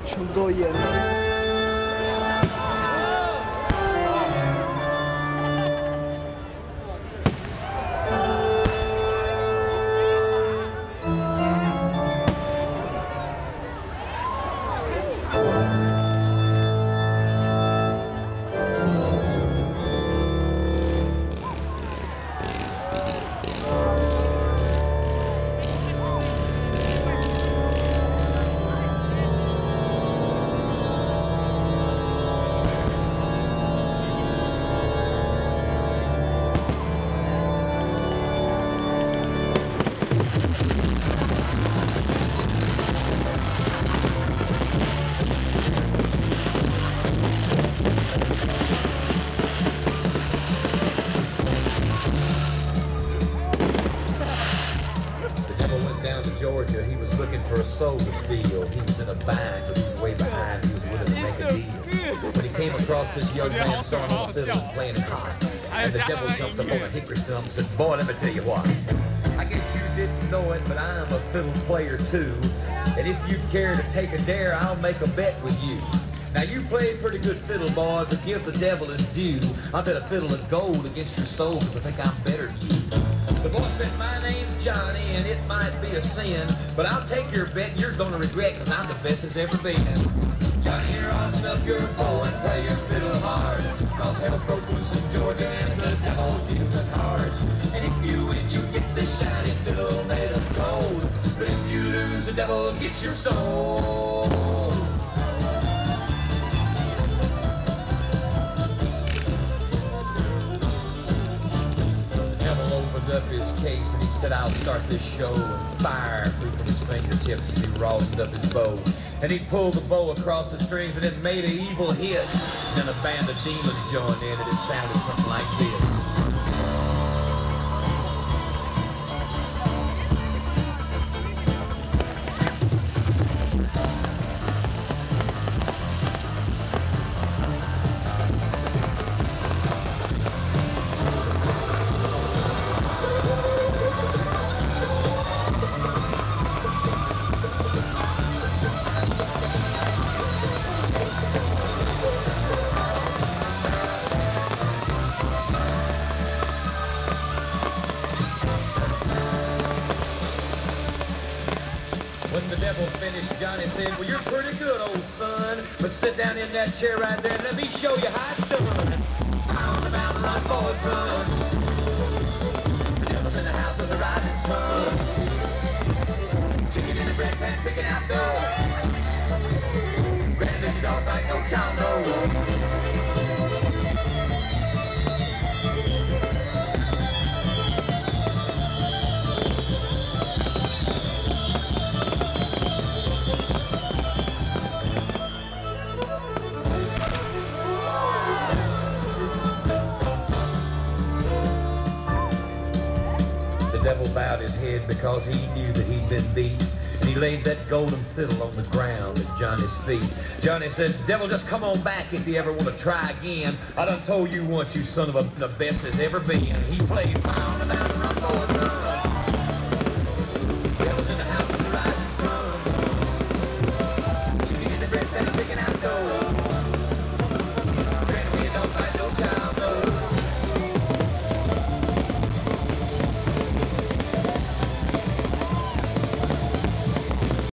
Chuldoyen. Georgia, he was looking for a soul to steal. He was in a bind because he was way behind. He was willing to make a deal. When he came across this young man sawing on the fiddle and playing it hot, and the devil jumped up on a hickory stump and said, "Boy, let me tell you what. I guess you didn't know it, but I'm a fiddle player too. And if you care to take a dare, I'll make a bet with you. Now, you played pretty good fiddle, boy, but give the devil his due. I bet a fiddle of gold against your soul because I think I'm better than you." The boy said, "My name's Johnny, and it might be a sin, but I'll take your bet and you're gonna regret because I'm the best as ever been." "Johnny, rosin up your bow and play your fiddle hard, cause hell's broke loose in Georgia and the devil deals the cards. And if you win, you get this shiny fiddle made of gold, but if you lose, the devil gets your soul." Up his case and he said, "I'll start this show," and fire flew from his fingertips as he rosined up his bow. And he pulled the bow across the strings and it made an evil hiss. And then a band of demons joined in and it sounded something like this. When the devil finished, Johnny said, "Well, you're pretty good, old son, but sit down in that chair right there and let me show you how it's done. On the mountain, run, boys, run. The devil's in the house of the rising sun. Chicken in the bread pan, picking out dough. Granddaddy dog like no child, no." The devil bowed his head because he knew that he'd been beat, and he laid that golden fiddle on the ground at Johnny's feet. Johnny said, "Devil, just come on back if you ever want to try again. I done told you once, you son of a, the best as ever been." He played "Round and Round, Run, Boys, Run."